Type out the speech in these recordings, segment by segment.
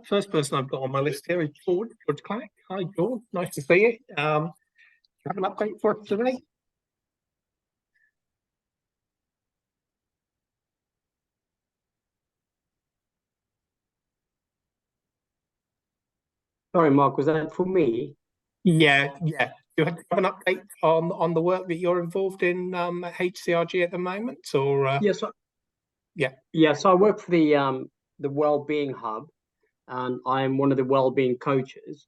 First person I've got on my list here is George Clack. Hi, George. Nice to see you. Have an update for us today? Sorry, Mark, was that for me? Yeah. You have an update on the work that you're involved in at HCRG at the moment, or Yes. yeah. Yeah, so I work for the Wellbeing Hub, and I'm one of the wellbeing coaches.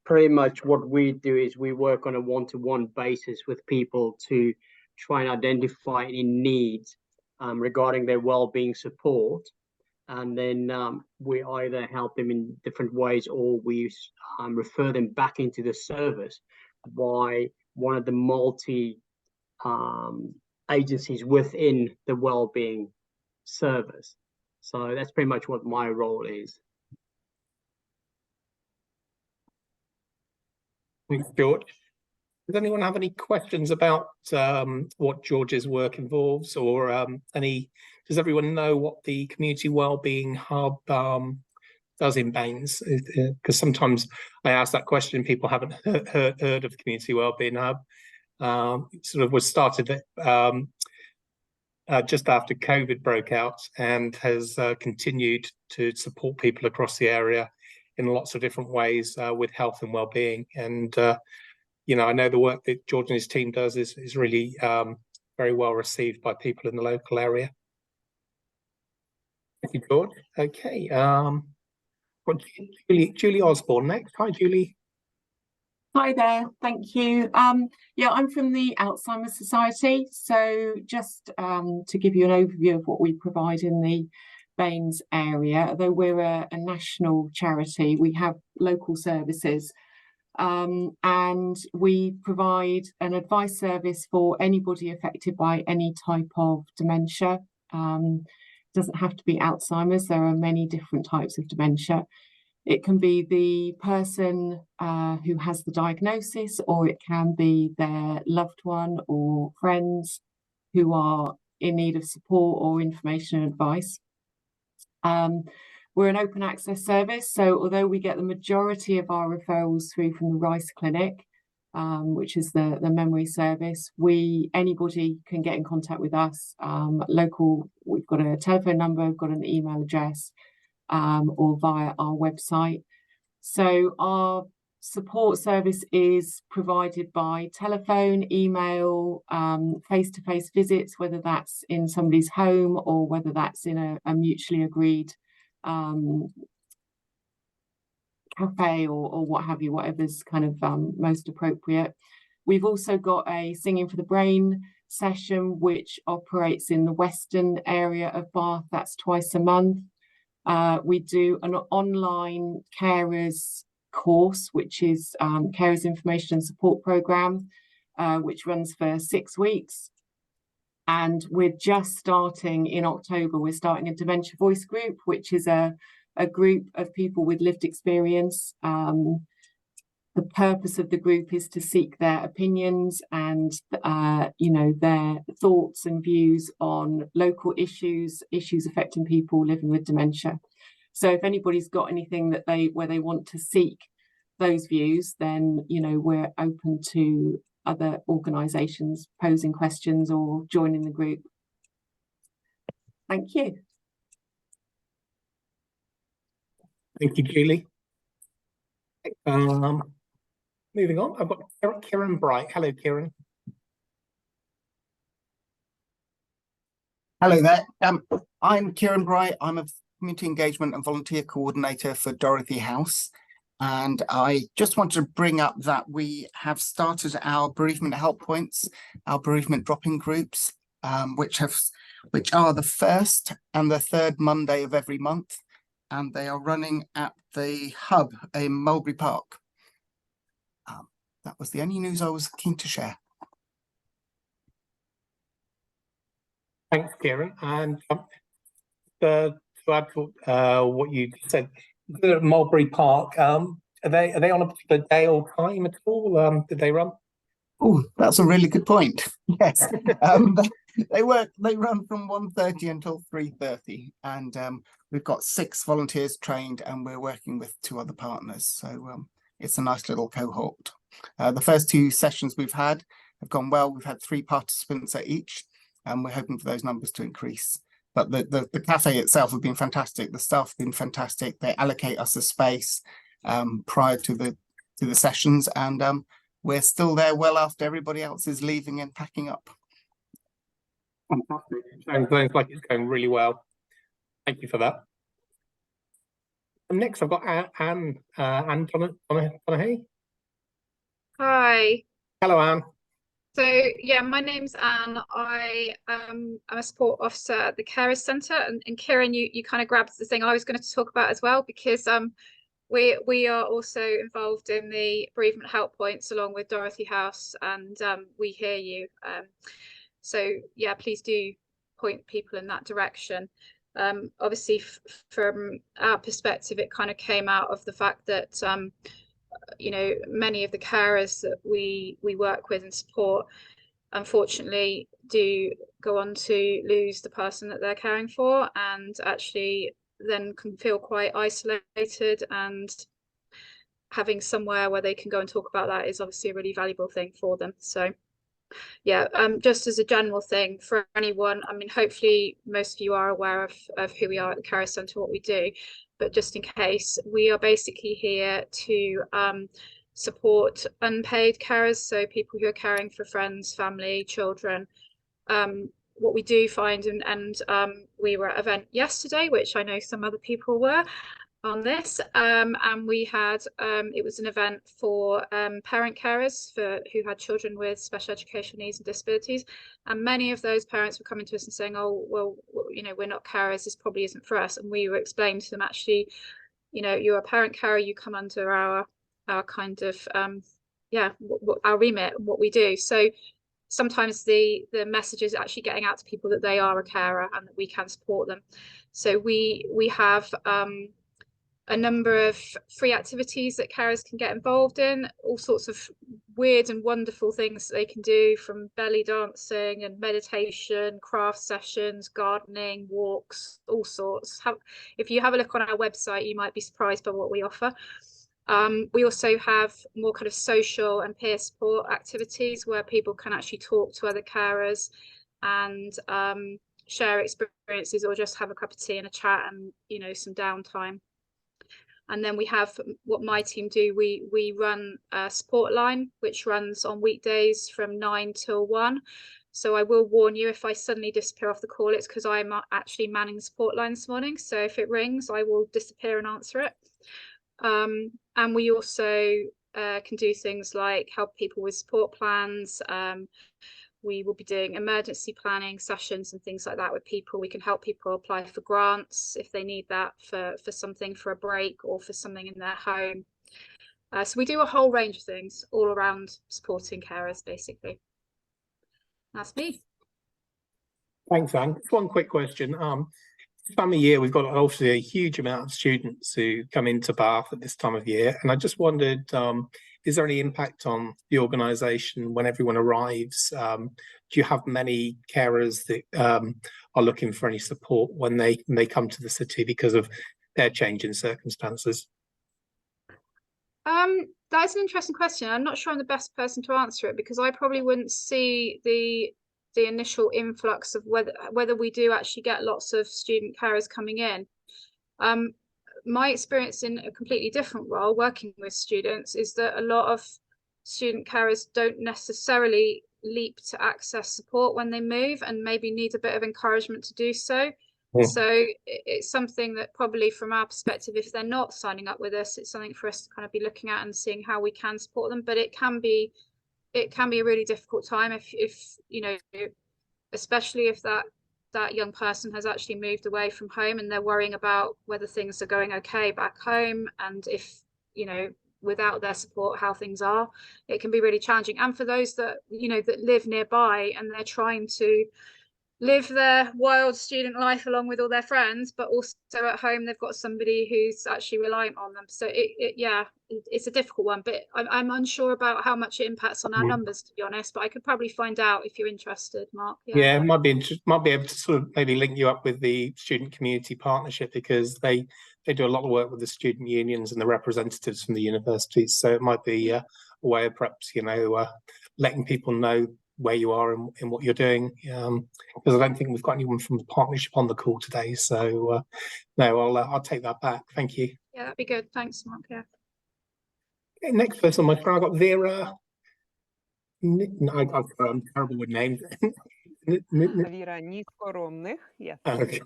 Pretty much what we do is we work on a one-to-one basis with people to try and identify any needs regarding their wellbeing support. And then we either help them in different ways, or we refer them back into the service by one of the multi agencies within the wellbeing service. So that's pretty much what my role is. Thanks, George. Does anyone have any questions about what George's work involves, or does everyone know what the Community Wellbeing Hub does in Baines? Because sometimes I ask that question, people haven't heard of the Community Wellbeing Hub. It sort of was started just after COVID broke out, and has continued to support people across the area in lots of different ways with health and wellbeing. And I know the work that George and his team does is really very well received by people in the local area. Thank you, George. Okay. Julie Osborne next. Hi, Julie. Hi there, thank you. Yeah, I'm from the Alzheimer's Society. So just to give you an overview of what we provide in the Baines area, although we're a national charity, we have local services. And we provide an advice service for anybody affected by any type of dementia. Doesn't have to be Alzheimer's, there are many different types of dementia. It can be the person who has the diagnosis, or it can be their loved one or friends who are in need of support or information and advice. We're an open access service, so although we get the majority of our referrals through from the Rice Clinic, which is the memory service, anybody can get in contact with us. We've got a telephone number, we've got an email address, or via our website. So our support service is provided by telephone, email, face-to-face visits, whether that's in somebody's home or whether that's in a mutually agreed cafe or what have you, whatever's kind of most appropriate. We've also got a Singing for the Brain session, which operates in the western area of Bath. That's twice a month. We do an online carers course, which is Carers Information and Support Programme, which runs for 6 weeks. And we're just starting in October, we're starting a Dementia Voice group, which is a group of people with lived experience. The purpose of the group is to seek their opinions and their thoughts and views on local issues affecting people living with dementia. So if anybody's got anything where they want to seek those views, then we're open to other organisations posing questions or joining the group. Thank you. Thank you, Julie. Moving on, I've got Kieran Bright. Hello, Kieran. Hello there. I'm Kieran Bright. I'm a community engagement and volunteer coordinator for Dorothy House. And I just want to bring up that we have started our bereavement help points, our bereavement drop-in groups, which are the first and the third Monday of every month. And they are running at the hub in Mulberry Park. That was the only news I was keen to share. Thanks, Kieran. And to add to what you said, at Mulberry Park, are they on a particular day or time at all? Did they run? Oh, that's a really good point. Yes, They run from 1:30 until 3:30, and we've got 6 volunteers trained, and we're working with 2 other partners. So it's a nice little cohort. The first 2 sessions we've had have gone well. We've had 3 participants at each, and we're hoping for those numbers to increase. But the cafe itself has been fantastic. The staff have been fantastic. They allocate us a space prior to the sessions, and we're still there well after everybody else is leaving and packing up. Fantastic. Sounds like it's going really well. Thank you for that. And next, I've got Anne Donahue. Hi. Hello, Anne. So yeah, my name's Anne. I'm a support officer at the Carers Centre, and Kieran, you kind of grabbed the thing I was going to talk about as well, because we are also involved in the bereavement help points along with Dorothy House, and we hear you. So yeah, please do point people in that direction. Obviously, from our perspective, it kind of came out of the fact that you know, many of the carers that we work with and support, unfortunately, do go on to lose the person that they're caring for, and actually then can feel quite isolated, and having somewhere where they can go and talk about that is obviously a really valuable thing for them. So yeah, just as a general thing for anyone, I mean, hopefully most of you are aware of who we are at the Carers Centre, what we do, but just in case, we are basically here to support unpaid carers, so people who are caring for friends, family, children. What we do find, and we were at an event yesterday, which I know some other people were on this, and we had it was an event for parent carers who had children with special educational needs and disabilities, and many of those parents were coming to us and saying, oh well, you know, we're not carers, this probably isn't for us. And we were explaining to them, actually, you know, you're a parent carer, you come under our kind of our remit and what we do. So sometimes the message is actually getting out to people that they are a carer and that we can support them. So we have a number of free activities that carers can get involved in, all sorts of weird and wonderful things that they can do, from belly dancing and meditation, craft sessions, gardening, walks, all sorts. If you have a look on our website, you might be surprised by what we offer. We also have more kind of social and peer support activities where people can actually talk to other carers and share experiences, or just have a cup of tea and a chat and, you know, some downtime. And then we have what my team do. We run a support line, which runs on weekdays from 9 till 1. So I will warn you, if I suddenly disappear off the call, it's because I'm actually manning the support line this morning. So if it rings, I will disappear and answer it. And we also can do things like help people with support plans. We will be doing emergency planning sessions and things like that with people. We can help people apply for grants if they need that for something, for a break or for something in their home. So we do a whole range of things all around supporting carers, basically. That's me. Thanks, Anne. Just one quick question. This time of year, we've got obviously a huge amount of students who come into Bath at this time of year, and I just wondered, is there any impact on the organisation when everyone arrives? Do you have many carers that are looking for any support when they come to the city because of their changing circumstances? That's an interesting question. I'm not sure I'm the best person to answer it, because I probably wouldn't see the initial influx of whether we do actually get lots of student carers coming in. My experience in a completely different role, working with students, is that a lot of student carers don't necessarily leap to access support when they move, and maybe need a bit of encouragement to do so. So it's something that probably, from our perspective, if they're not signing up with us, it's something for us to kind of be looking at and seeing how we can support them. But it can be a really difficult time if you know, especially if that young person has actually moved away from home and they're worrying about whether things are going okay back home, and if, you know, without their support, how things are. It can be really challenging. And for those that, you know, that live nearby and they're trying to live their wild student life along with all their friends, but also at home they've got somebody who's actually reliant on them. So it's a difficult one, but I'm unsure about how much it impacts on our numbers, to be honest. But I could probably find out if you're interested, Mark. Yeah, might be able to sort of maybe link you up with the student community partnership, because they do a lot of work with the student unions and the representatives from the universities. So it might be a way of perhaps, letting people know where you are and what you're doing. Because I don't think we've got anyone from the partnership on the call today. So no, I'll take that back. Thank you. Yeah, that'd be good. Thanks, Mark. Yeah. Okay, next person on my screen, I've got Vera. I'm terrible with names. Vera Niskoronnych, yes. Okay.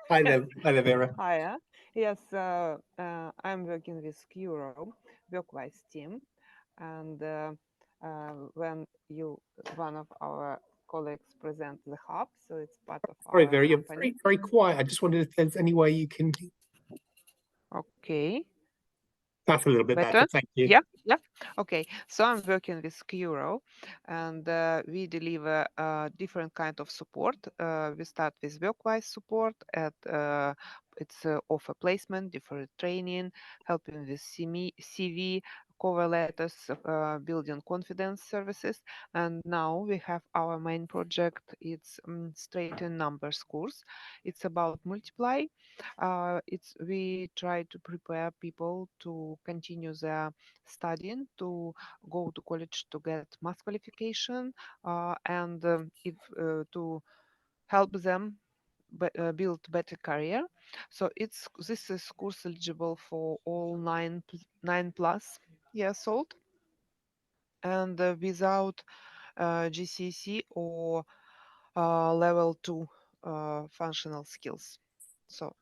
Hi there, Vera. Hiya. Yes, I'm working with Curo work-wise team, and when one of our colleagues present the hub, so it's part of Sorry, our Vera, you're company. very quiet. I just wondered if there's any way you can. Okay. That's a little bit better. Thank you. Yeah. Okay. So I'm working with Curo, and we deliver different kind of support. We start with work-wise support at it's offer placement, different training, helping with CV, cover letters, building confidence services. And now we have our main project. It's straight in numbers course. It's about multiply. We try to prepare people to continue their studying, to go to college to get math qualification, and if to help them build better career. So this is course eligible for all 9+ years old, and without GCSE or level 2 functional skills. So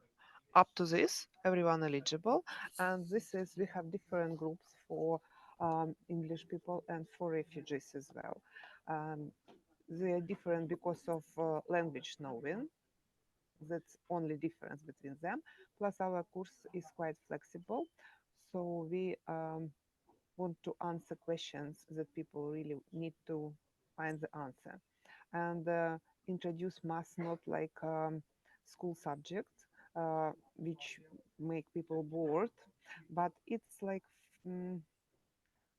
up to this, everyone eligible, and we have different groups for English people and for refugees as well. They are different because of language knowing. That's only difference between them. Plus, our course is quite flexible, so we want to answer questions that people really need to find the answer, and introduce math not like school subject, which make people bored, but it's like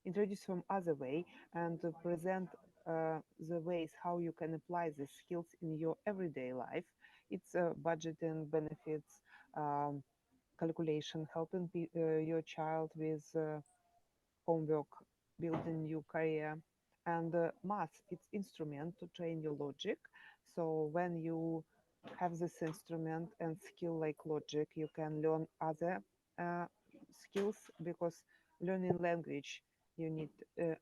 introduce from other way and to present the ways how you can apply these skills in your everyday life. It's budgeting, benefits, calculation, helping your child with homework, building new career, and math. It's instrument to train your logic. So when you have this instrument and skill like logic, you can learn other skills, because learning language, you need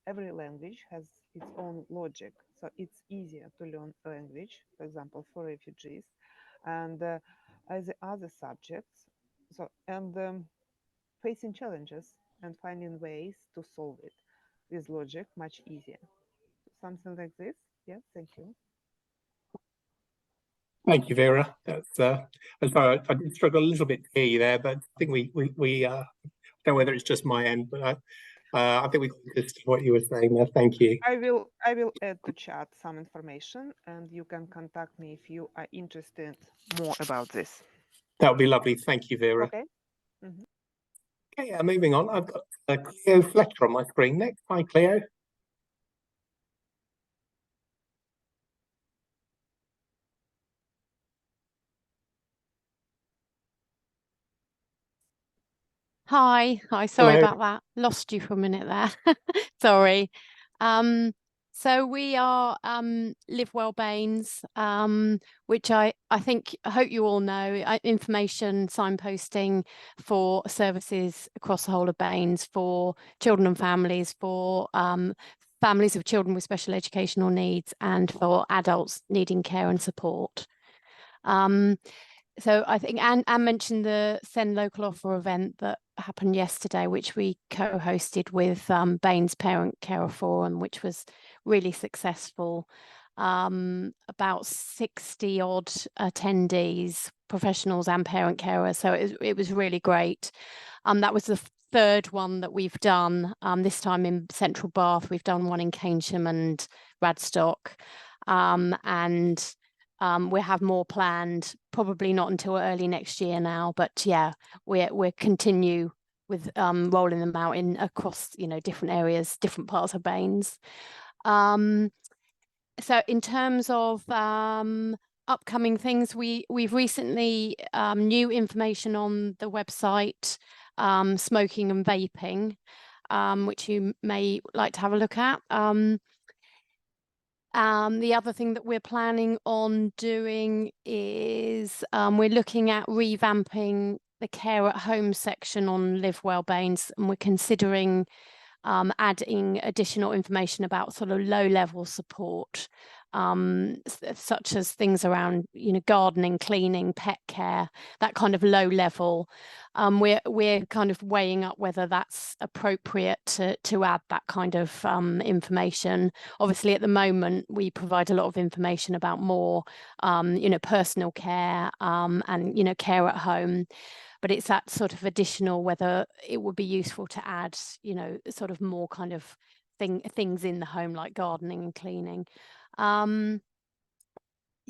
every language has its own logic, so it's easier to learn language, for example, for refugees, and as the other subjects. So and facing challenges and finding ways to solve it with logic much easier. Something like this. Yeah, thank you. Thank you, Vera. That's I'm sorry, I did struggle a little bit to hear you there, but I think we don't know whether it's just my end, but I think we got just what you were saying there. Thank you. I will add to chat some information, and you can contact me if you are interested more about this. That would be lovely. Thank you, Vera. Okay. Okay, moving on. I've got Cleo Fletcher on my screen next. Hi, Cleo. Hi, sorry Hello. about that. Lost you for a minute there. Sorry. So we are Live Well Baines, which I hope you all know, information signposting for services across the whole of Baines for children and families, for families of children with special educational needs, and for adults needing care and support. So I think Anne mentioned the Send Local Offer event that happened yesterday, which we co-hosted with Baines Parent Carer Forum, which was really successful. About 60 odd attendees, professionals and parent carers. So it was really great. That was the third one that we've done. This time in Central Bath, we've done one in Keynsham and Radstock. And we'll have more planned, probably not until early next year now, but yeah, we're continue with rolling them out across, you know, different areas, different parts of Baines. So in terms of upcoming things, we've recently new information on the website, smoking and vaping, which you may like to have a look at. The other thing that we're planning on doing is we're looking at revamping the care at home section on Live Well Baines, and we're considering adding additional information about sort of low level support, such as things around, you know, gardening, cleaning, pet care, that kind of low level. We're kind of weighing up whether that's appropriate to add that kind of information. Obviously, at the moment, we provide a lot of information about more, you know, personal care and, you know, care at home. But it's that sort of additional, whether it would be useful to add, you know, sort of more kind of things in the home like gardening and cleaning.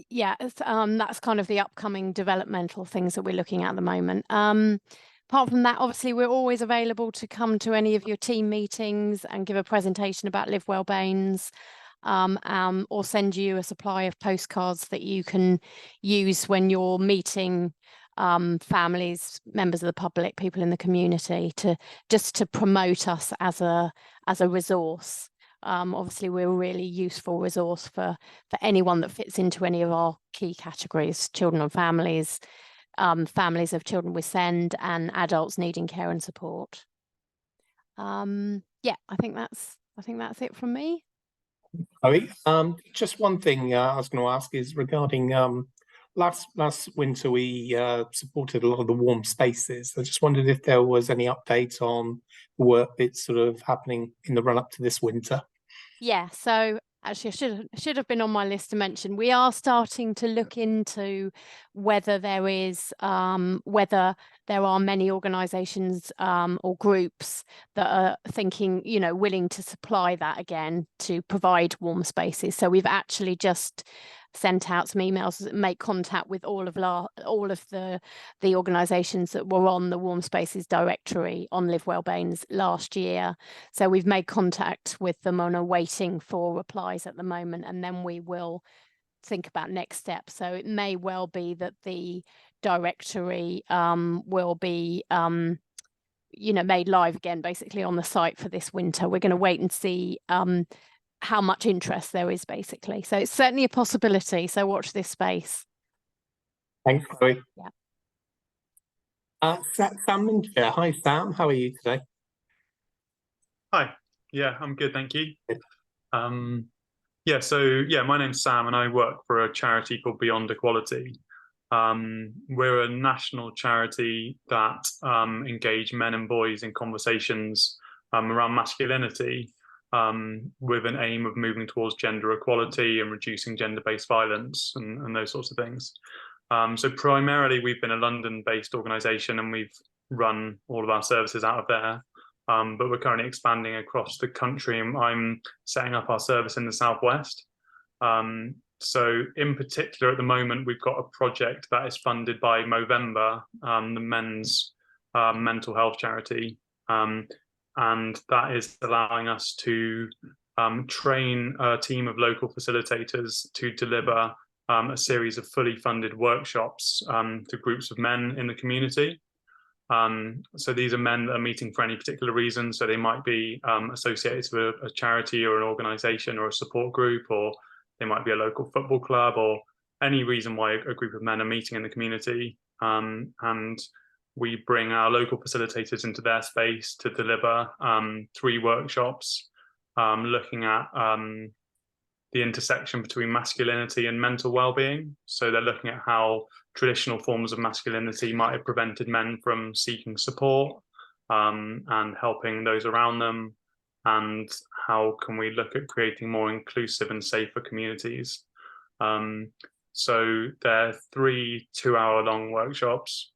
Yeah, that's kind of the upcoming developmental things that we're looking at the moment. Apart from that, obviously, we're always available to come to any of your team meetings and give a presentation about Live Well Baines, or send you a supply of postcards that you can use when you're meeting families, members of the public, people in the community, to promote us as a resource. Obviously, we're a really useful resource for anyone that fits into any of our key categories: children and families, families of children with SEND, and adults needing care and support. Yeah, I think that's it from me. Chloe, just one thing I was going to ask is regarding last winter we supported a lot of the warm spaces. I just wondered if there was any update on the work that's sort of happening in the run up to this winter. Yeah, so actually I should have been on my list to mention, we are starting to look into whether there are many organisations or groups that are thinking, you know, willing to supply that again, to provide warm spaces. So we've actually just sent out some emails, make contact with all of the organisations that were on the warm spaces directory on Live Well Baines last year. So we've made contact with them and are waiting for replies at the moment, and then we will think about next steps. So it may well be that the directory will be you know, made live again basically on the site for this winter. We're going to wait and see how much interest there is, basically. So it's certainly a possibility. So watch this space. Thanks, Chloe. Yeah. Sam Mincher. Hi, Sam. How are you today? Hi. Yeah, I'm good, thank you. Yeah, my name's Sam, and I work for a charity called Beyond Equality. We're a national charity that engage men and boys in conversations around masculinity, with an aim of moving towards gender equality and reducing gender-based violence and those sorts of things. So primarily we've been a London-based organisation, and we've run all of our services out of there. But we're currently expanding across the country, and I'm setting up our service in the southwest. So in particular, at the moment, we've got a project that is funded by Movember, the men's mental health charity. And that is allowing us to train a team of local facilitators to deliver a series of fully funded workshops to groups of men in the community. So these are men that are meeting for any particular reason. So they might be associated with a charity or an organisation or a support group, or they might be a local football club, or any reason why a group of men are meeting in the community. And we bring our local facilitators into their space to deliver 3 workshops looking at the intersection between masculinity and mental well-being. So they're looking at how traditional forms of masculinity might have prevented men from seeking support and helping those around them, and how can we look at creating more inclusive and safer communities. So they're 3 2-hour-long workshops.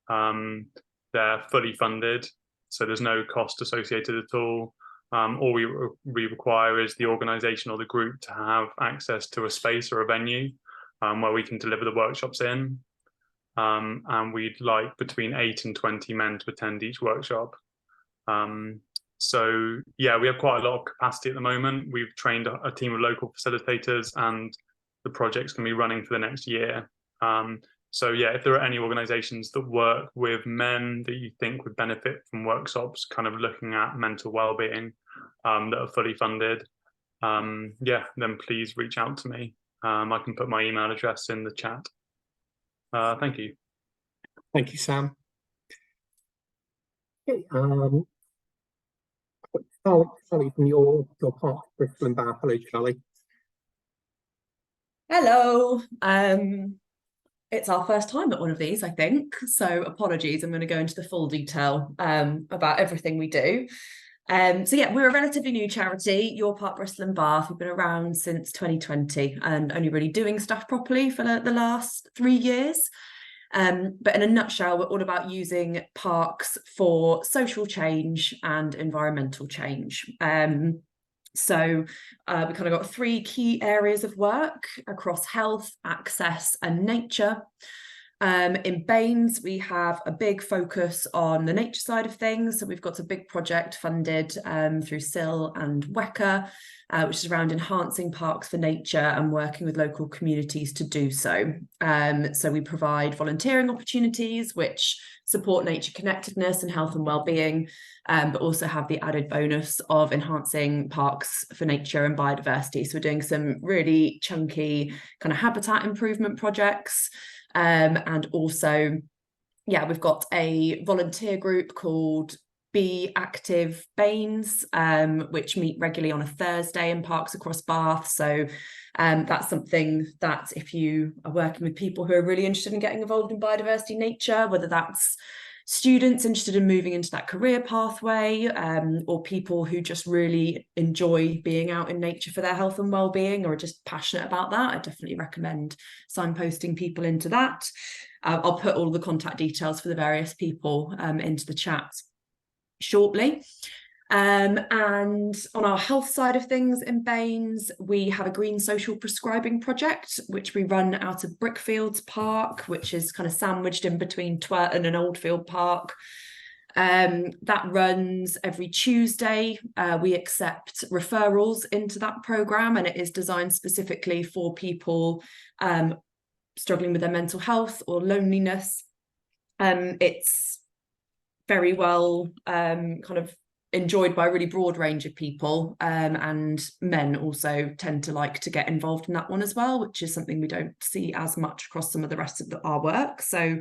They're fully funded, so there's no cost associated at all. All we require is the organisation or the group to have access to a space or a venue. where we can deliver the workshops in. And we'd like between 8 and 20 men to attend each workshop. So yeah, we have quite a lot of capacity at the moment. We've trained a team of local facilitators, and the project's going to be running for the next year. So yeah, if there are any organizations that work with men that you think would benefit from workshops kind of looking at mental well-being, that are fully funded, yeah, then please reach out to me. I can put my email address in the chat. Thank you. Thank you, Sam. Okay, Charlie, from your part, Bristol and Bath. Hello, Charlie. Hello. It's our first time at one of these, I think. So apologies, I'm going to go into the full detail about everything we do. So yeah, we're a relatively new charity, Your Part Bristol and Bath. We've been around since 2020 and only really doing stuff properly for the last 3 years. But in a nutshell, we're all about using parks for social change and environmental change. So we kind of got 3 key areas of work across health, access and nature. In Baines, we have a big focus on the nature side of things. So we've got a big project funded through SIL and WECA, which is around enhancing parks for nature and working with local communities to do so. So we provide volunteering opportunities which support nature connectedness and health and well-being, but also have the added bonus of enhancing parks for nature and biodiversity. So we're doing some really chunky kind of habitat improvement projects. And also, yeah, we've got a volunteer group called Be Active Baines, which meet regularly on a Thursday in parks across Bath. So that's something that if you are working with people who are really interested in getting involved in biodiversity nature, whether that's students interested in moving into that career pathway, or people who just really enjoy being out in nature for their health and well-being, or are just passionate about that, I definitely recommend signposting people into that. I'll put all the contact details for the various people into the chat shortly. And on our health side of things in Baines, we have a green social prescribing project, which we run out of Brickfields Park, which is kind of sandwiched in between Twerton and Oldfield Park. That runs every Tuesday. We accept referrals into that programme, and it is designed specifically for people struggling with their mental health or loneliness. It's very well kind of enjoyed by a really broad range of people, and men also tend to like to get involved in that one as well, which is something we don't see as much across some of the rest of our work. So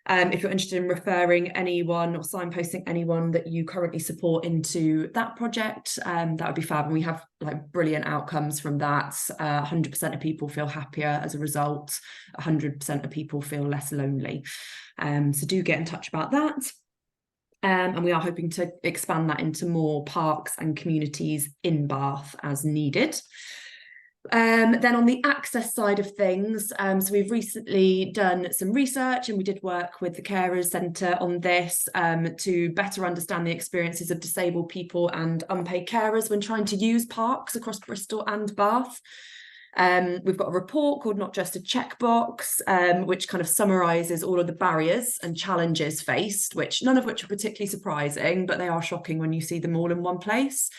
if you're interested in referring anyone or signposting anyone that you currently support into that project, that would be fab. And we have like brilliant outcomes from that. 100% of people feel happier as a result. 100% of people feel less lonely. So do get in touch about that. And we are hoping to expand that into more parks and communities in Bath as needed. Then on the access side of things, so we've recently done some research, and we did work with the Carers Centre on this to better understand the experiences of disabled people and unpaid carers when trying to use parks across Bristol and Bath. We've got a report called Not Just a Checkbox, which kind of summarises all of the barriers and challenges faced, which none of which are particularly surprising, but they are shocking when you see them all in one place.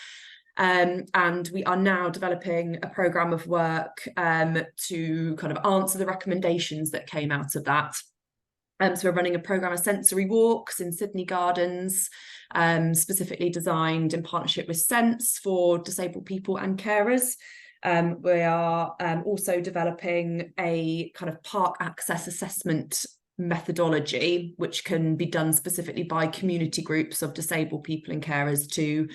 And we are now developing a programme of work to kind of answer the recommendations that came out of that. So we're running a programme of sensory walks in Sydney Gardens, specifically designed in partnership with Sense for disabled people and carers. We are also developing a kind of park access assessment methodology, which can be done specifically by community groups of disabled people and carers to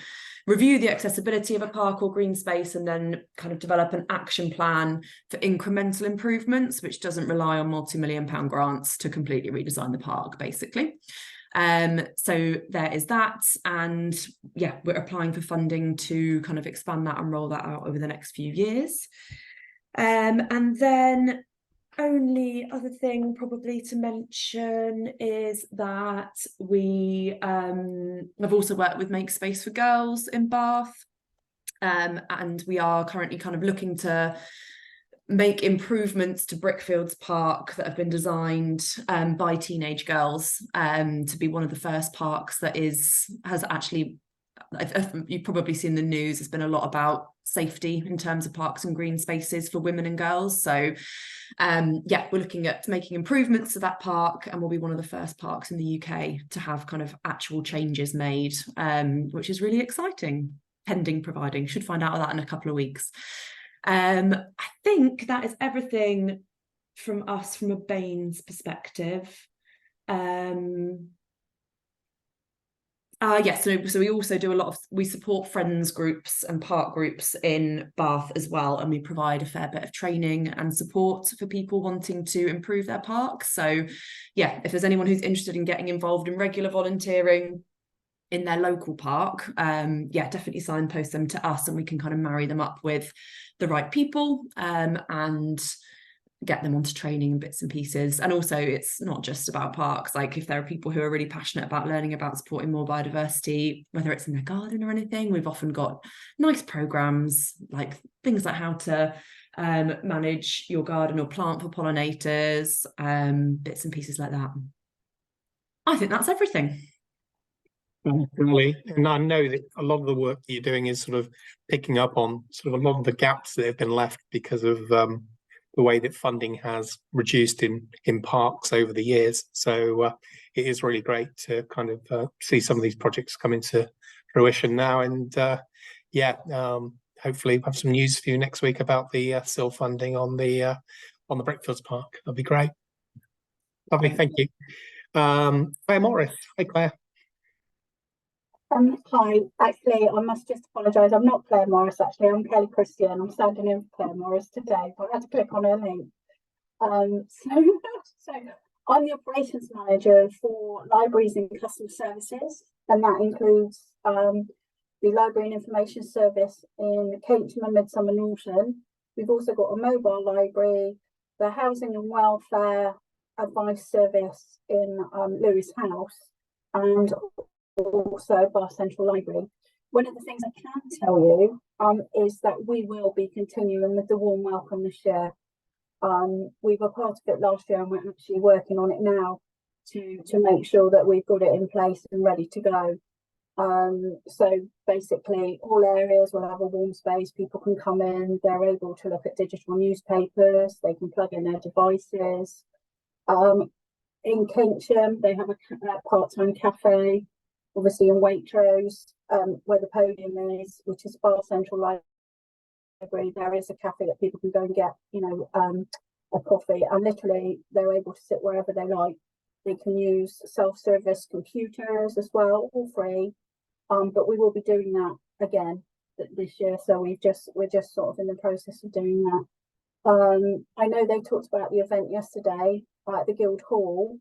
review the accessibility of a park or green space, and then kind of develop an action plan for incremental improvements, which doesn't rely on multi-million-pound grants to completely redesign the park, basically. So there is that, and yeah, we're applying for funding to kind of expand that and roll that out over the next few years. And then only other thing probably to mention is that we have also worked with Make Space for Girls in Bath, and we are currently kind of looking to make improvements to Brickfields Park that have been designed by teenage girls to be one of the first parks that has actually, you've probably seen the news, there's been a lot about safety in terms of parks and green spaces for women and girls. So yeah, we're looking at making improvements to that park, and we'll be one of the first parks in the UK to have kind of actual changes made, which is really exciting, pending providing. Should find out of that in a couple of weeks. I think that is everything from us from a Baines perspective. Yes, so we also do we support friends groups and park groups in Bath as well, and we provide a fair bit of training and support for people wanting to improve their parks. So yeah, if there's anyone who's interested in getting involved in regular volunteering in their local park, yeah, definitely signpost them to us, and we can kind of marry them up with the right people and get them onto training and bits and pieces. And also, it's not just about parks. Like, if there are people who are really passionate about learning about supporting more biodiversity, whether it's in their garden or anything, we've often got nice programs, like things like how to manage your garden or plant for pollinators, bits and pieces like that. I think that's everything. Really, and I know that a lot of the work that you're doing is sort of picking up on sort of a lot of the gaps that have been left because of the way that funding has reduced in parks over the years. So it is really great to kind of see some of these projects come into fruition now. And yeah, hopefully we'll have some news for you next week about the SIL funding on the Brickfields Park. That'll be great. Lovely, thank you. Claire Morris. Hi, Claire. Hi, actually, I must just apologise. I'm not Claire Morris, actually. I'm Kelly Christian. I'm standing in for Claire Morris today, but I had to click on her link. So I'm the operations manager for libraries and customer services, and that includes the library and information service in Keynsham and Midsummer Norton. We've also got a mobile library, the housing and welfare advice service in Lewis House, and also Bath Central Library. One of the things I can tell you is that we will be continuing with the warm welcome this year. We were part of it last year, and we're actually working on it now to make sure that we've got it in place and ready to go. So basically, all areas will have a warm space. People can come in, they're able to look at digital newspapers, they can plug in their devices. In Keynsham, they have a part-time cafe. Obviously in Waitrose, where the podium is, which is Bath Central Library, there is a cafe that people can go and get, you know, a coffee, and literally they're able to sit wherever they like. They can use self-service computers as well, all free. But we will be doing that again this year, so we're just sort of in the process of doing that. I know they talked about the event yesterday at the Guildhall,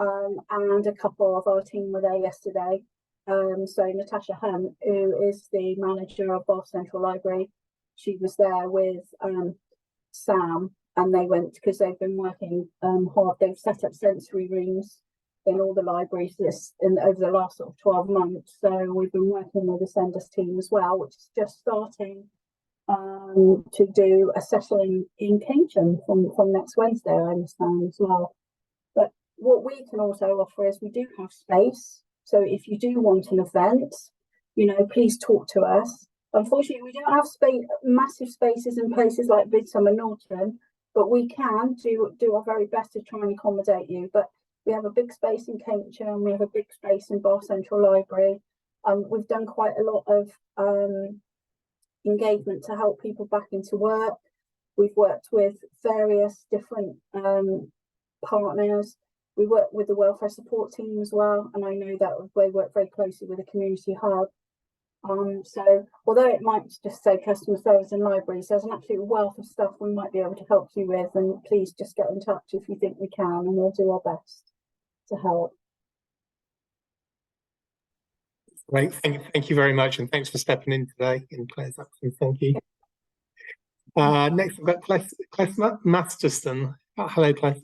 and a couple of our team were there yesterday. So Natasha Hunt, who is the manager of Bath Central Library, she was there with Sam, and they went because they've been working hard. They've set up sensory rooms in all the libraries over the last sort of 12 months. So we've been working with the Senders team as well, which is just starting to do a session in Keynsham from next Wednesday, I understand, as well. But what we can also offer is we do have space. So if you do want an event, you know, please talk to us. Unfortunately, we don't have massive spaces in places like Midsummer Norton, but we can do our very best to try and accommodate you. But we have a big space in Keynsham, we have a big space in Bath Central Library. We've done quite a lot of engagement to help people back into work. We've worked with various different partners. We work with the welfare support team as well, and I know that they work very closely with the community hub. So although it might just say customer service and libraries, there's an absolute wealth of stuff we might be able to help you with, and please just get in touch if you think we can, and we'll do our best to help. Great, thank you very much, and thanks for stepping in today in Claire's absence. Thank you. Next, we've got Claire Masterson. Hello, Claire.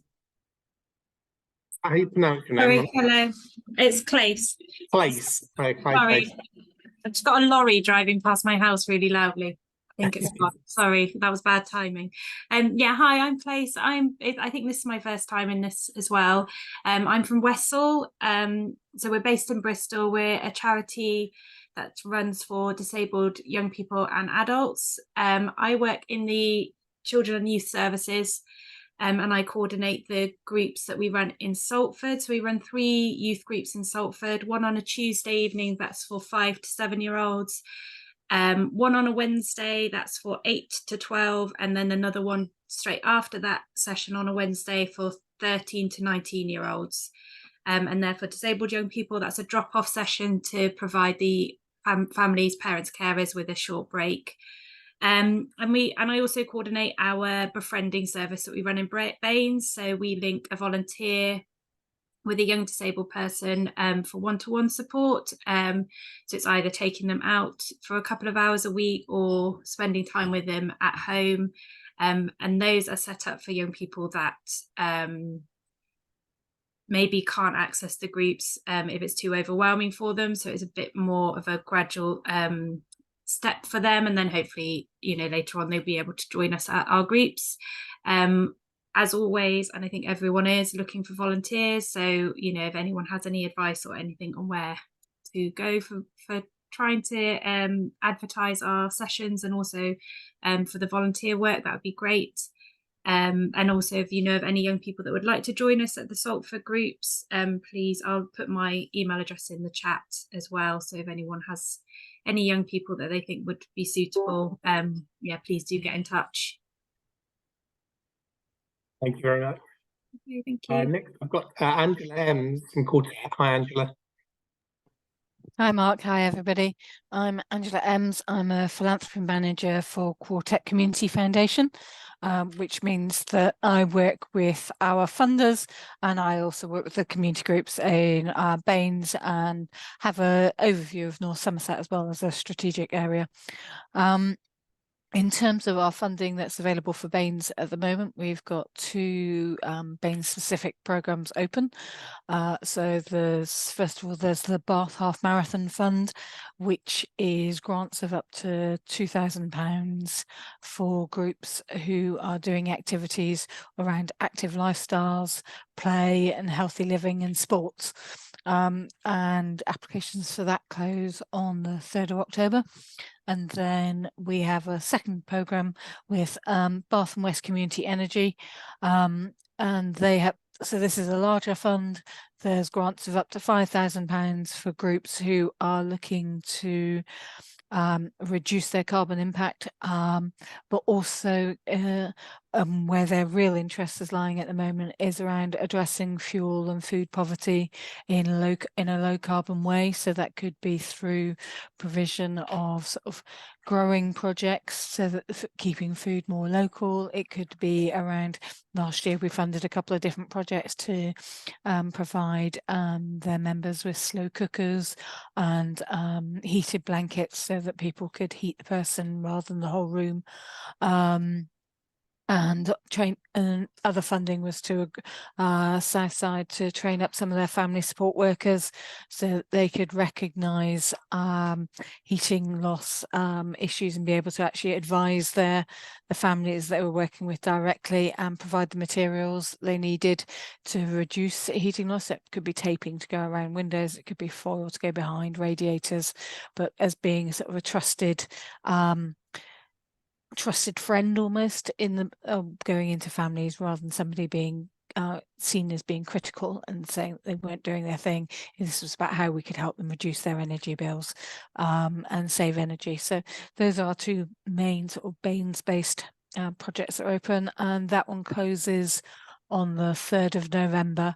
How do you pronounce your name? Sorry, hello. It's Clace. Clace. Hi, sorry. I've just got a lorry driving past my house really loudly. I think it's fine. Sorry, that was bad timing. Yeah, hi, I'm Clace. I think this is my first time in this as well. I'm from Westall. So we're based in Bristol. We're a charity that runs for disabled young people and adults. I work in the children and youth services, and I coordinate the groups that we run in Salford. So we run 3 youth groups in Salford, one on a Tuesday evening, that's for 5 to 7-year-olds. One on a Wednesday, that's for 8 to 12, and then another one straight after that session on a Wednesday for 13 to 19-year-olds. And they're for disabled young people. That's a drop-off session to provide the families, parents, carers with a short break. And I also coordinate our befriending service that we run in Baines. So we link a volunteer with a young disabled person for one-to-one support. So it's either taking them out for a couple of hours a week or spending time with them at home. And those are set up for young people that maybe can't access the groups if it's too overwhelming for them. So it's a bit more of a gradual step for them, and then hopefully, you know, later on they'll be able to join us at our groups. As always, and I think everyone is looking for volunteers, so you know, if anyone has any advice or anything on where to go for trying to advertise our sessions, and also for the volunteer work, that would be great. And also, if you know of any young people that would like to join us at the Salford groups, please, I'll put my email address in the chat as well. So if anyone has any young people that they think would be suitable, yeah, please do get in touch. Thank you very much. Okay, thank you. Next, I've got Angela Ems from Quartet. Hi, Angela. Hi, Mark. Hi, everybody. I'm Angela Ems. I'm a philanthropy manager for Quartet Community Foundation, which means that I work with our funders, and I also work with the community groups in Baines and have an overview of North Somerset as well as a strategic area. In terms of our funding that's available for Baines at the moment, we've got 2 Baines-specific programmes open. So first of all, there's the Bath Half Marathon Fund, which is grants of up to £2,000 for groups who are doing activities around active lifestyles, play and healthy living and sports. And applications for that close on the 3rd of October. And then we have a second programme with Bath and West Community Energy, and they have, so this is a larger fund. There's grants of up to £5,000 for groups who are looking to reduce their carbon impact, but also where their real interest is lying at the moment is around addressing fuel and food poverty in a low carbon way. So that could be through provision of sort of growing projects, so that keeping food more local. It could be around, last year we funded a couple of different projects to provide their members with slow cookers and heated blankets so that people could heat the person rather than the whole room. And other funding was to Southside to train up some of their family support workers so that they could recognise heating loss issues and be able to actually advise the families they were working with directly and provide the materials they needed to reduce heating loss. It could be taping to go around windows, it could be foil to go behind radiators, but as being sort of a trusted friend almost in the going into families, rather than somebody being seen as being critical and saying they weren't doing their thing. This was about how we could help them reduce their energy bills and save energy. So those are 2 main sort of Baines-based projects that are open, and that one closes on the 3rd of November.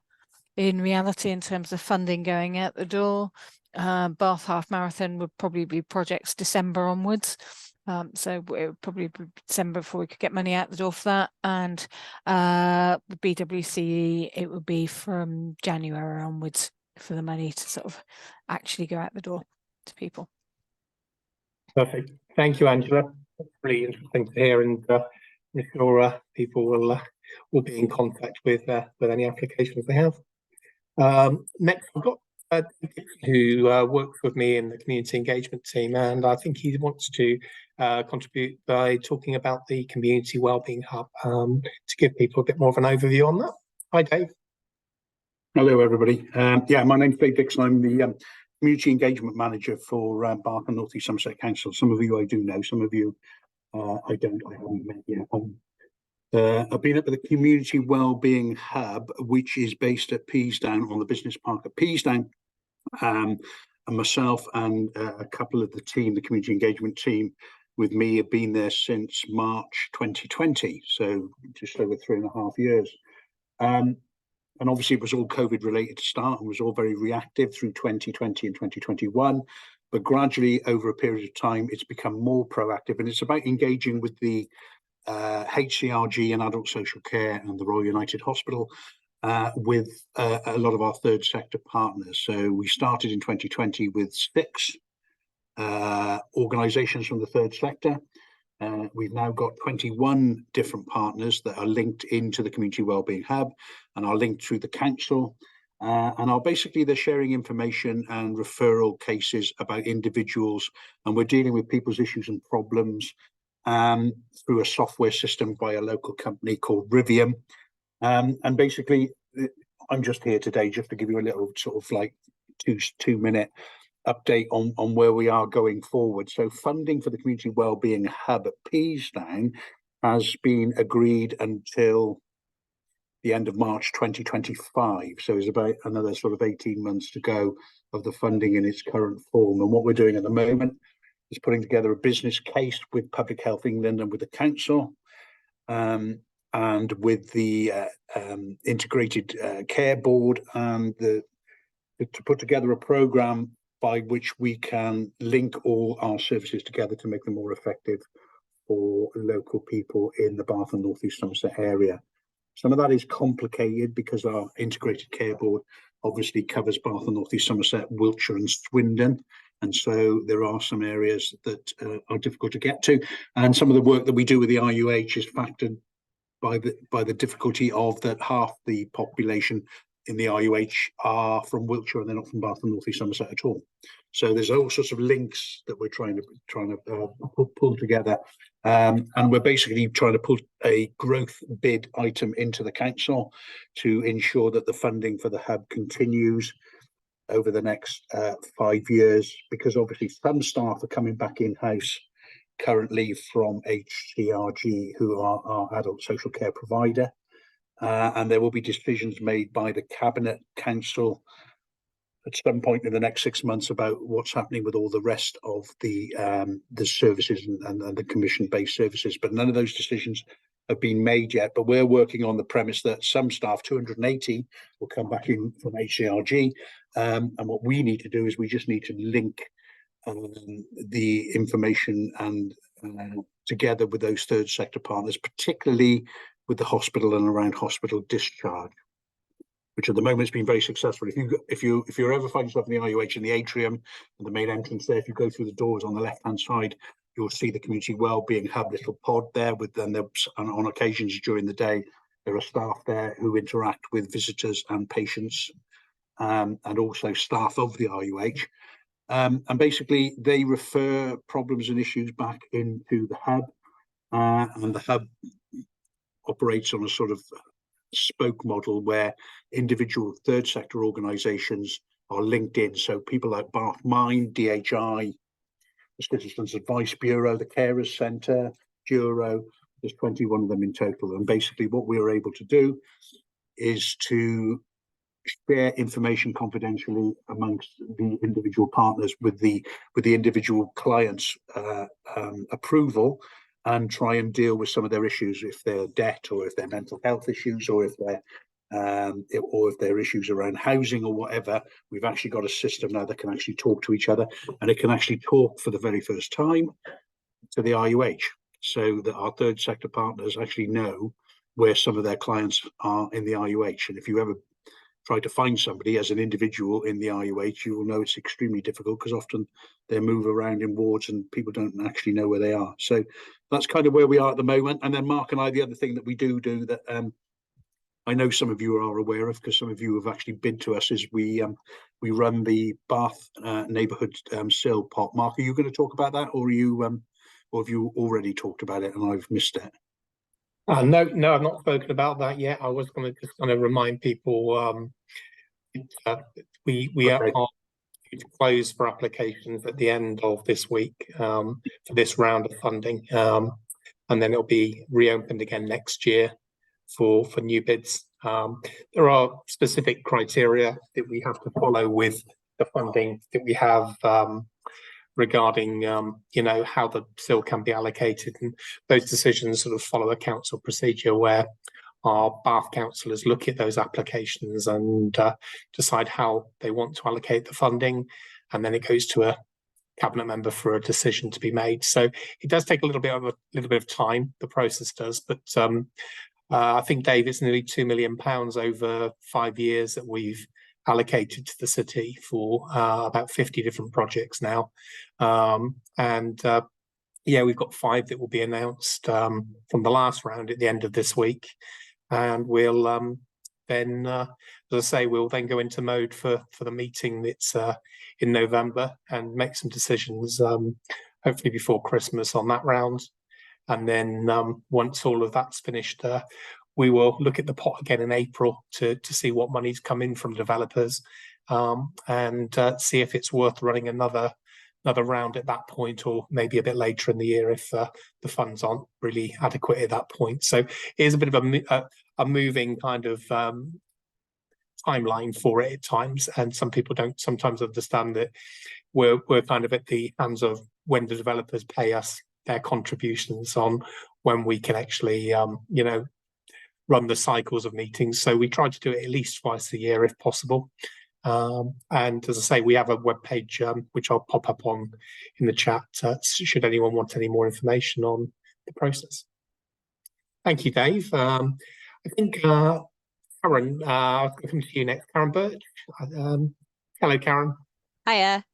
In reality, in terms of funding going out the door, Bath Half Marathon would probably be projects December onwards. So it would probably be December before we could get money out the door for that. And with BWCE, it would be from January onwards for the money to sort of actually go out the door to people. Perfect. Thank you, Angela. That's really interesting to hear, and I'm sure people will be in contact with any applications they have. Next, I've got who works with me in the community engagement team, and I think he wants to contribute by talking about the Community Wellbeing Hub to give people a bit more of an overview on that. Hi, Dave. Hello, everybody. Yeah, my name's Dave Dixon. I'm the Community Engagement Manager for Bath and North East Somerset Council. Some of you I do know, some of you I haven't met yet. I've been up at the Community Wellbeing Hub, which is based at Peasdown on the business park at Peasdown. And myself and a couple of the team, the community engagement team with me, have been there since March 2020, so just over 3.5 years. And obviously it was all COVID related to start and was all very reactive through 2020 and 2021. But gradually over a period of time, it's become more proactive, and it's about engaging with the HCRG and Adult Social Care and the Royal United Hospital with a lot of our third sector partners. So we started in 2020 with 6 organisations from the third sector. We've now got 21 different partners that are linked into the Community Wellbeing Hub and are linked through the council, and are basically they're sharing information and referral cases about individuals, and we're dealing with people's issues and problems through a software system by a local company called Rivium. And basically I'm just here today just to give you a little sort of like two-minute update on where we are going forward. So funding for the Community Wellbeing Hub at Peasdown has been agreed until the end of March 2025. So there's about another sort of 18 months to go of the funding in its current form. And what we're doing at the moment is putting together a business case with Public Health England and with the council, and with the Integrated Care Board, and to put together a programme by which we can link all our services together to make them more effective for local people in the Bath and North East Somerset area. Some of that is complicated because our Integrated Care Board obviously covers Bath and North East Somerset, Wiltshire and Swindon. And so there are some areas that are difficult to get to. And some of the work that we do with the RUH is factored by the difficulty of that half the population in the RUH are from Wiltshire and they're not from Bath and North East Somerset at all. So there's all sorts of links that we're trying to pull together, and we're basically trying to put a growth bid item into the council to ensure that the funding for the hub continues over the next 5 years, because obviously some staff are coming back in-house currently from HCRG, who are our adult social care provider, and there will be decisions made by the Cabinet Council at some point in the next 6 months about what's happening with all the rest of the services and the commission-based services. But none of those decisions have been made yet. But we're working on the premise that some staff, 280, will come back in from HCRG, and what we need to do is we just need to link the information and together with those third sector partners, particularly with the hospital and around hospital discharge, which at the moment has been very successful. If you ever find yourself in the RUH in the atrium and the main entrance there, if you go through the doors on the left hand side, you'll see the Community Wellbeing Hub little pod there. On occasions during the day, there are staff there who interact with visitors and patients, and also staff of the RUH. And basically they refer problems and issues back into the hub, and the hub operates on a sort of spoke model where individual third sector organisations are linked in. So people like Bath Mind, DHI, the Citizens Advice Bureau, the Carers Centre, Duro, there's 21 of them in total. And basically what we are able to do is to share information confidentially amongst the individual partners with the individual clients' approval, and try and deal with some of their issues, if they're debt or if they're mental health issues, or if they're issues around housing or whatever. We've actually got a system now that can actually talk to each other, and it can actually talk for the very first time to the RUH, so that our third sector partners actually know where some of their clients are in the RUH. And if you ever try to find somebody as an individual in the RUH, you will know it's extremely difficult, because often they move around in wards and people don't actually know where they are. So that's kind of where we are at the moment. And then Mark and I, the other thing that we do that I know some of you are aware of, because some of you have actually been to us, is we run the Bath neighbourhood SIL pot. Mark, are you going to talk about that, or are or have you already talked about it and I've missed it? No, I've not spoken about that yet. I was going to just kind of remind people we Okay. are due to close for applications at the end of this week for this round of funding, and then it'll be reopened again next year for new bids. There are specific criteria that we have to follow with the funding that we have regarding how the SIL can be allocated, and those decisions sort of follow a council procedure where our Bath councillors look at those applications and decide how they want to allocate the funding, and then it goes to a cabinet member for a decision to be made. So it does take a little bit of time, the process does, but I think, Dave, it's nearly £2 million over 5 years that we've allocated to the city for about 50 different projects now. Yeah, we've got 5 that will be announced from the last round at the end of this week. And we'll then, as I say, we'll then go into mode for the meeting that's in November and make some decisions, hopefully before Christmas on that round. And then once all of that's finished, we will look at the pot again in April to see what money's come in from developers, and see if it's worth running another round at that point, or maybe a bit later in the year if the funds aren't really adequate at that point. So it is a bit of a moving kind of timeline for it at times, and some people don't sometimes understand that we're kind of at the hands of when the developers pay us their contributions on when we can actually run the cycles of meetings. So we try to do it at least twice a year if possible. And as I say, we have a web page which I'll pop up on in the chat should anyone want any more information on the process. Thank you, Dave. I think Karen, I'll come to you next. Karen Birch. Hello, Karen. Hiya.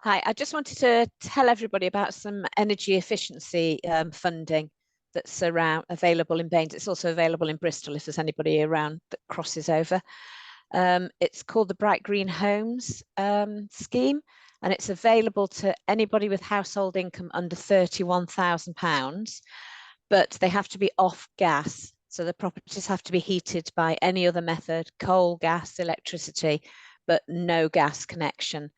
Hi, I just wanted to tell everybody about some energy efficiency funding that's available in Baines. It's also available in Bristol if there's anybody around that crosses over. It's called the Bright Green Homes scheme, and it's available to anybody with household income under £31,000, but they have to be off gas. So the properties have to be heated by any other method, coal, gas, electricity, but no gas connection.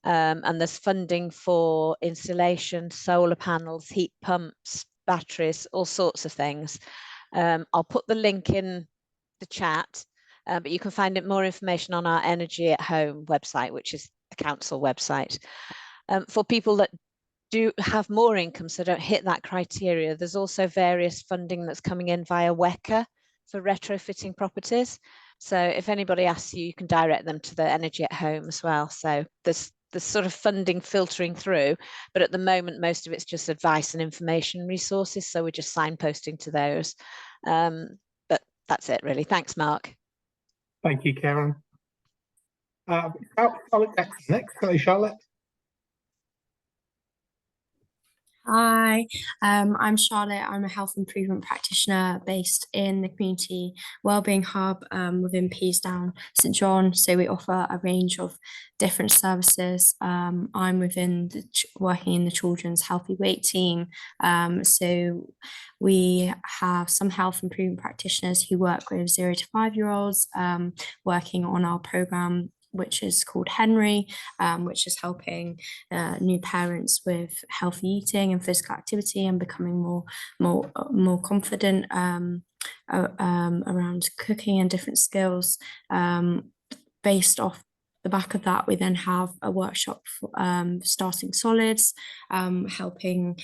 And there's funding for insulation, solar panels, heat pumps, batteries, all sorts of things. I'll put the link in the chat, but you can find more information on our Energy at Home website, which is a council website. For people that do have more income, so don't hit that criteria, there's also various funding that's coming in via WECA for retrofitting properties. So if anybody asks you, you can direct them to the Energy at Home as well. So there's sort of funding filtering through, but at the moment, most of it's just advice and information resources. So we're just signposting to those. But that's it, really. Thanks, Mark. Thank you, Karen. Charlotte next. Hello, Charlotte. Hi, I'm Charlotte. I'm a health improvement practitioner based in the Community Wellbeing Hub within Peasdown, St John. So we offer a range of different services. I'm within working in the Children's Healthy Weight team. So we have some health improvement practitioners who work with 0 to 5 year olds working on our programme, which is called Henry, which is helping new parents with healthy eating and physical activity and becoming more confident around cooking and different skills. Based off the back of that, we then have a workshop for starting solids, helping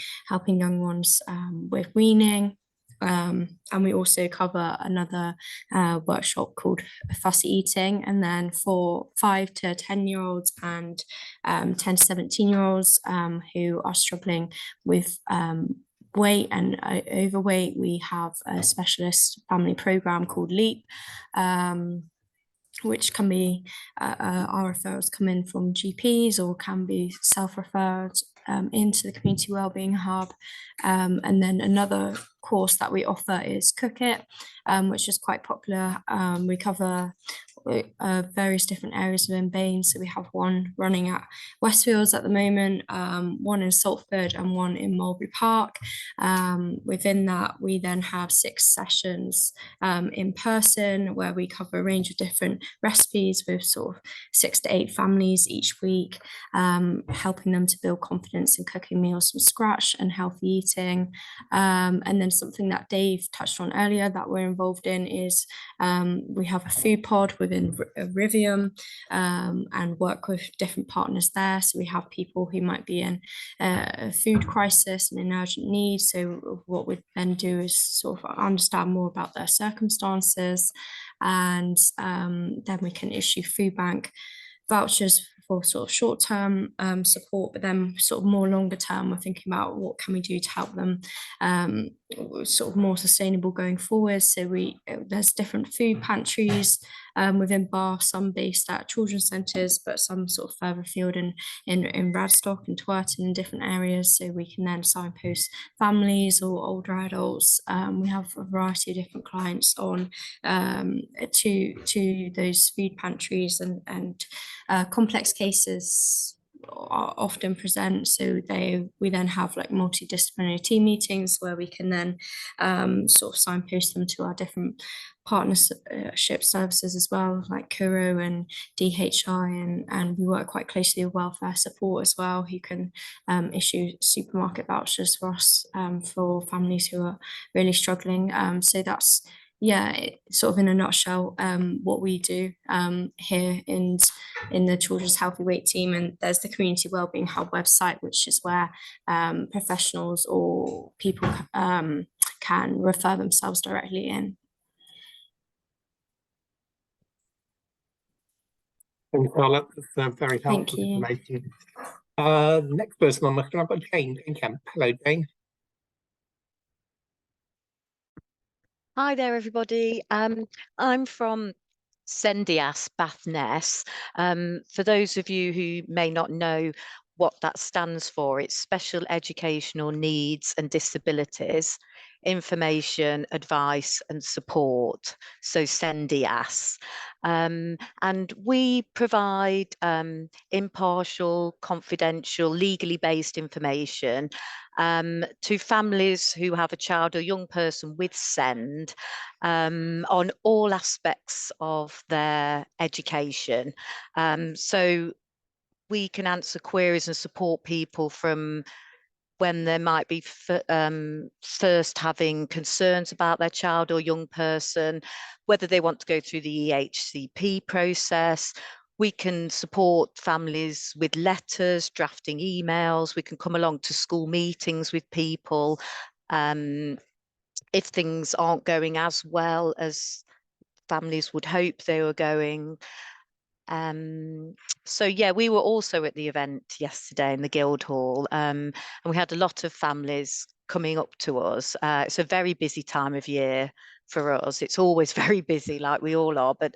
young ones with weaning. And we also cover another workshop called fussy eating, and then for 5 to 10 year olds and 10 to 17 year olds who are struggling with weight and overweight, we have a specialist family program called LEAP, which can be our referrals come in from GPs or can be self-referred into the Community Wellbeing Hub. And then another course that we offer is Cook It, which is quite popular. We cover various different areas within Baines. So we have one running at Westfields at the moment, one in Salford and one in Mulberry Park. Within that, we then have 6 sessions in person where we cover a range of different recipes with sort of 6 to 8 families each week, helping them to build confidence in cooking meals from scratch and healthy eating. And then something that Dave touched on earlier that we're involved in is we have a food pod within Rivium and work with different partners there. So we have people who might be in a food crisis and an urgent need. So what we then do is sort of understand more about their circumstances, and then we can issue food bank vouchers for sort of short-term support, but then sort of more longer term, we're thinking about what can we do to help them sort of more sustainable going forward. So there's different food pantries within Bath, some based at children's centres, but some sort of further afield in Radstock and Twerton in different areas. So we can then signpost families or older adults. We have a variety of different clients on to those food pantries, and complex cases are often present. So we then have like multidisciplinary team meetings where we can then sort of signpost them to our different partnership services as well, like Kuro and DHI, and we work quite closely with welfare support as well, who can issue supermarket vouchers for us for families who are really struggling. So that's, yeah, sort of in a nutshell, what we do here in the Children's Healthy Weight team. And there's the Community Wellbeing Hub website, which is where professionals or people can refer themselves directly in. Thank you, Carla. That's very helpful information. Next person on my screen, I've got Jane Kemp. Hello, Jane. Hi there, everybody. I'm from Sendias, Bathness. For those of you who may not know what that stands for, it's Special Educational Needs and Disabilities, Information, Advice and Support, so Sendias. And we provide impartial, confidential, legally based information to families who have a child or young person with SEND on all aspects of their education. So we can answer queries and support people from when they might be first having concerns about their child or young person, whether they want to go through the EHCP process. We can support families with letters, drafting emails. We can come along to school meetings with people if things aren't going as well as families would hope they were going. So yeah, we were also at the event yesterday in the Guildhall, and we had a lot of families coming up to us. It's a very busy time of year for us. It's always very busy, like we all are, but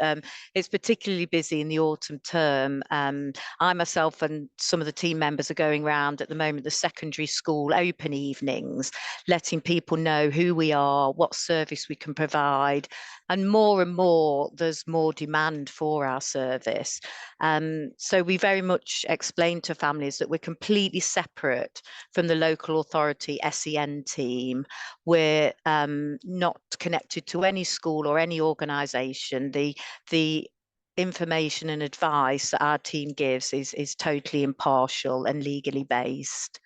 it's particularly busy in the autumn term. I myself and some of the team members are going around at the moment the secondary school open evenings, letting people know who we are, what service we can provide, and more there's more demand for our service. So we very much explain to families that we're completely separate from the local authority SEN team. We're not connected to any school or any organisation. The information and advice that our team gives is totally impartial and legally based.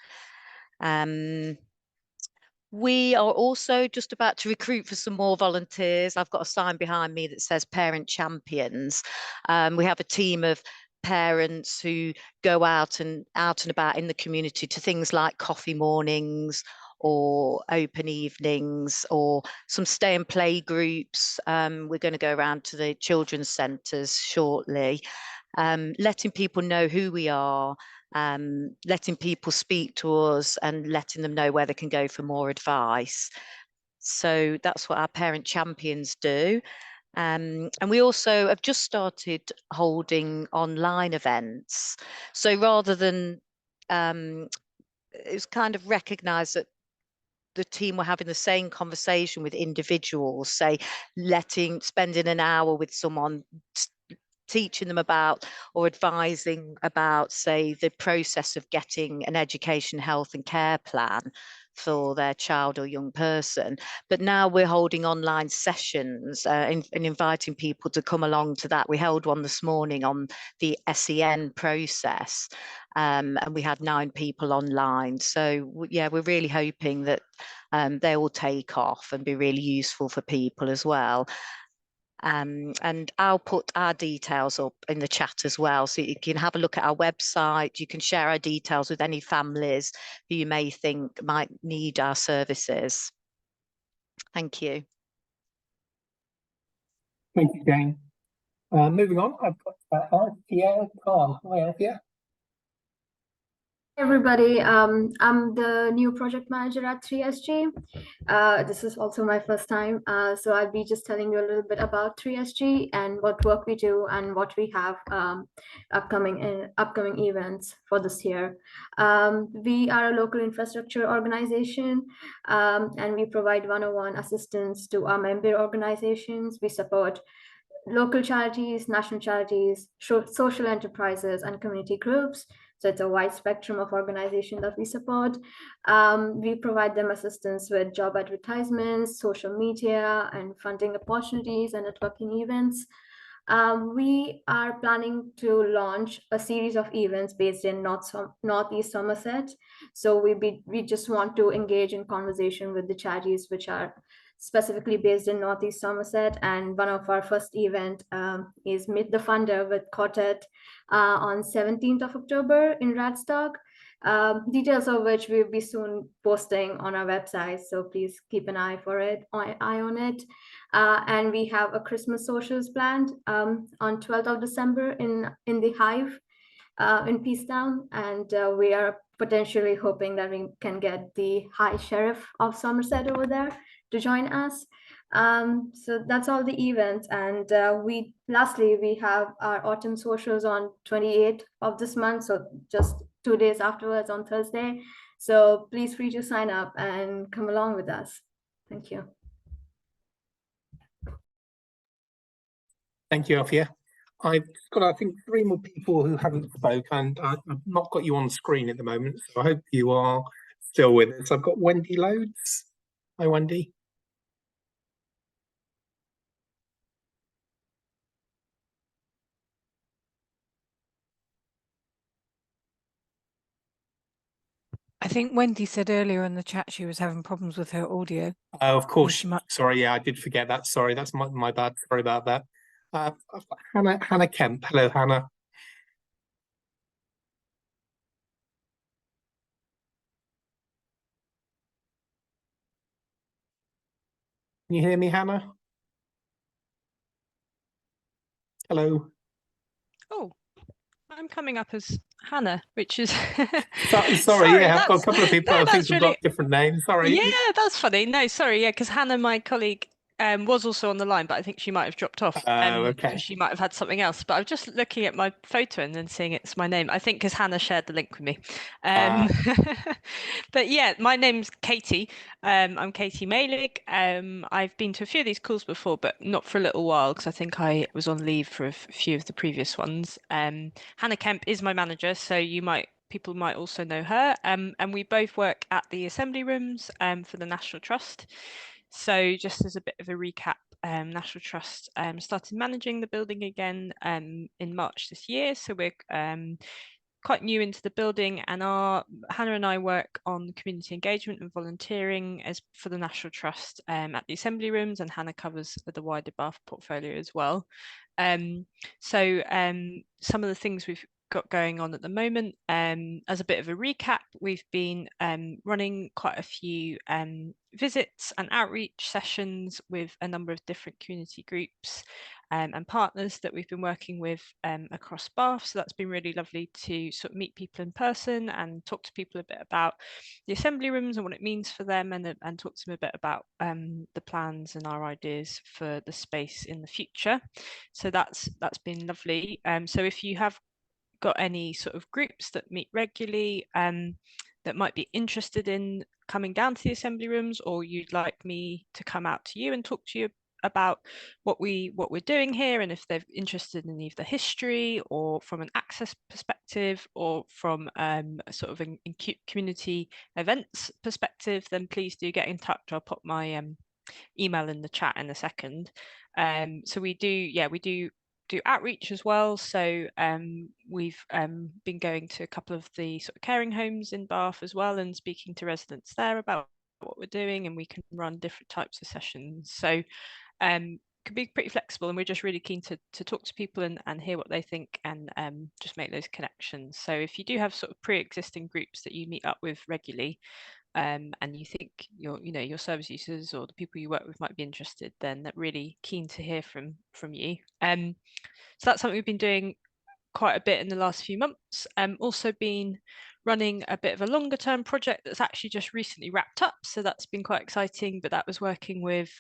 We are also just about to recruit for some more volunteers. I've got a sign behind me that says Parent Champions. We have a team of parents who go out and about in the community to things like coffee mornings or open evenings or some stay and play groups. We're going to go around to the children's centres shortly, letting people know who we are, letting people speak to us and letting them know where they can go for more advice. So that's what our Parent Champions do. And we also have just started holding online events. So rather than, it's kind of recognised that the team were having the same conversation with individuals, say spending an hour with someone teaching them about or advising about, say, the process of getting an education, health and care plan for their child or young person. But now we're holding online sessions and inviting people to come along to that. We held one this morning on the SEN process, and we had 9 people online. So yeah, we're really hoping that they will take off and be really useful for people as well. And I'll put our details up in the chat as well, so you can have a look at our website. You can share our details with any families who you may think might need our services. Thank you. Thank you, Jane. Moving on, I've got Althea Khan. Hi, Althea. Everybody, I'm the new project manager at 3SG. This is also my first time, so I'll be just telling you a little bit about 3SG and what work we do and what we have upcoming events for this year. We are a local infrastructure organization, and we provide one-on-one assistance to our member organizations. We support local charities, national charities, social enterprises, and community groups. So it's a wide spectrum of organization that we support. We provide them assistance with job advertisements, social media, and funding opportunities and networking events. We are planning to launch a series of events based in Northeast Somerset. So we just want to engage in conversation with the charities which are specifically based in Northeast Somerset. And one of our first event is Meet the Funder with Quartet on 17th of October in Radstock. Details of which we'll be soon posting on our website, so please keep an eye on it. And we have a Christmas socials planned on 12th of December in the Hive in Peacetown, and we are potentially hoping that we can get the High Sheriff of Somerset over there to join us. So that's all the events. And lastly, we have our autumn socials on 28th of this month, so just 2 days afterwards on Thursday. So please free to sign up and come along with us. Thank you. Thank you, Althea. I've got, I think, 3 more people who haven't spoken, and I've not got you on screen at the moment, so I hope you are still with us. I've got Wendy Loads. Hi, Wendy. I think Wendy said earlier in the chat she was having problems with her audio. Oh, of course. Sorry, yeah, I did forget that. Sorry, that's my bad. Sorry about that. I've got Hannah Kemp. Hello, Hannah. Can you hear me, Hannah? Hello. Oh, I'm coming up as Hannah, which is sorry, yeah, I've got a couple of people I think have got different names. Sorry. Yeah, that's funny. No, sorry, yeah, because Hannah, my colleague, was also on the line, but I think she might have dropped off. Okay. Because she might have had something else. But I'm just looking at my photo and then seeing it's my name. I think because Hannah shared the link with me. But yeah, my name's Katie. I'm Katie Malik. I've been to a few of these calls before, but not for a little while because I think I was on leave for a few of the previous ones. Hannah Kemp is my manager, so people might also know her. And we both work at the Assembly Rooms for the National Trust. So just as a bit of a recap, National Trust started managing the building again in March this year. So we're quite new into the building, and Hannah and I work on community engagement and volunteering as for the National Trust at the Assembly Rooms, and Hannah covers the wider Bath portfolio as well. So some of the things we've got going on at the moment, as a bit of a recap, we've been running quite a few visits and outreach sessions with a number of different community groups and partners that we've been working with across Bath. So that's been really lovely to sort of meet people in person and talk to people a bit about the Assembly Rooms and what it means for them, and talk to them a bit about the plans and our ideas for the space in the future. So that's been lovely. So if you have got any sort of groups that meet regularly that might be interested in coming down to the Assembly Rooms, or you'd like me to come out to you and talk to you about what we're doing here, and if they're interested in either history or from an access perspective or from a sort of in community events perspective, then please do get in touch. I'll pop my email in the chat in a second. So we do outreach as well. So we've been going to a couple of the sort of caring homes in Bath as well and speaking to residents there about what we're doing, and we can run different types of sessions. So can be pretty flexible, and we're just really keen to talk to people and hear what they think, and just make those connections. So if you do have sort of pre-existing groups that you meet up with regularly, and you think your service users or the people you work with might be interested, then they're really keen to hear from you. So that's something we've been doing quite a bit in the last few months. Also been running a bit of a longer term project that's actually just recently wrapped up, so that's been quite exciting. But that was working with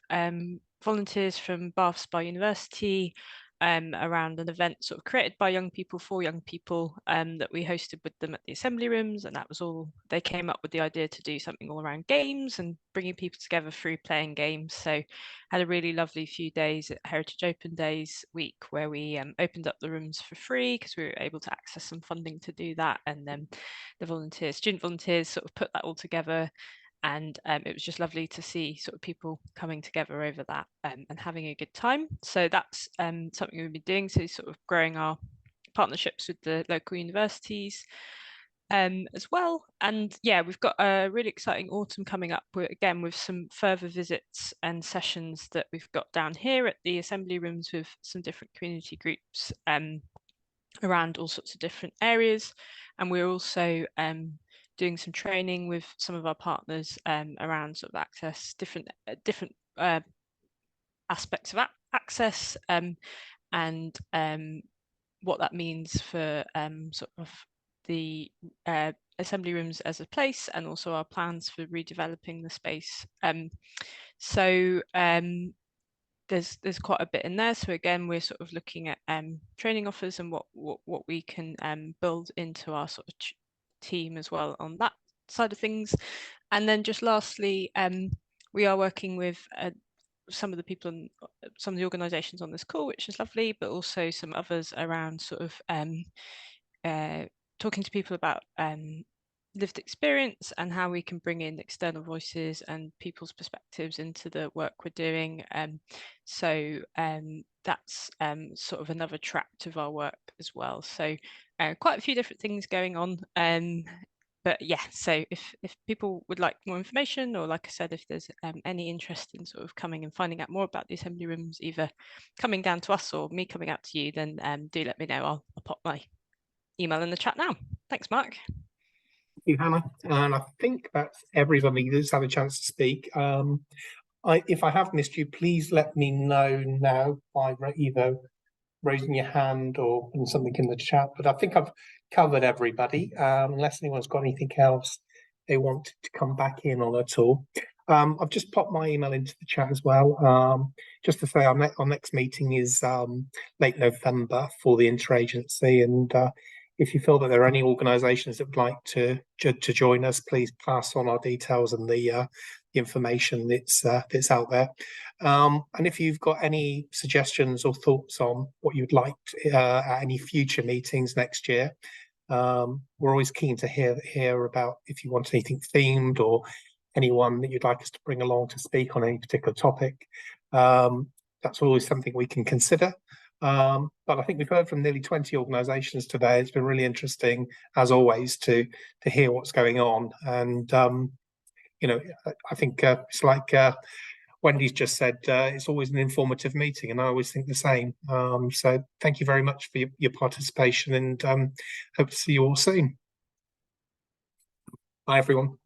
volunteers from Bath Spa University around an event sort of created by young people for young people that we hosted with them at the assembly rooms, and that was all, they came up with the idea to do something all around games and bringing people together through playing games. So had a really lovely few days at Heritage Open Days week where we opened up the rooms for free because we were able to access some funding to do that, and then the student volunteers sort of put that all together. And it was just lovely to see sort of people coming together over that and having a good time. So that's something we've been doing, so sort of growing our partnerships with the local universities as well. And yeah, we've got a really exciting autumn coming up, again with some further visits and sessions that we've got down here at the assembly rooms with some different community groups around all sorts of different areas. And we're also doing some training with some of our partners around sort of access, different aspects of access and what that means for sort of the assembly rooms as a place, and also our plans for redeveloping the space. So there's quite a bit in there. So again, we're sort of looking at training offers and what we can build into our sort of team as well on that side of things. And then just lastly, we are working with some of the people and some of the organisations on this call, which is lovely, but also some others around sort of talking to people about lived experience and how we can bring in external voices and people's perspectives into the work we're doing. So that's sort of another track of our work as well. So quite a few different things going on. But yeah, so if people would like more information, or like I said, if there's any interest in sort of coming and finding out more about the assembly rooms, either coming down to us or me coming out to you, then do let me know. I'll pop my email in the chat now. Thanks, Mark. Thank you, Hannah. And I think that's everybody that's had a chance to speak. If I have missed you, please let me know now by either raising your hand or putting something in the chat. But I think I've covered everybody, unless anyone's got anything else they want to come back in on at all. I've just popped my email into the chat as well. Just to say our next meeting is late November for the Interagency, and if you feel that there are any organisations that would like to join us, please pass on our details and the information that's out there. And if you've got any suggestions or thoughts on what you'd like at any future meetings next year, we're always keen to hear about if you want anything themed or anyone that you'd like us to bring along to speak on any particular topic. That's always something we can consider. But I think we've heard from nearly 20 organisations today. It's been really interesting, as always, to hear what's going on. And I think it's like Wendy's just said, it's always an informative meeting, and I always think the same. So thank you very much for your participation, and hope to see you all soon. Bye, everyone.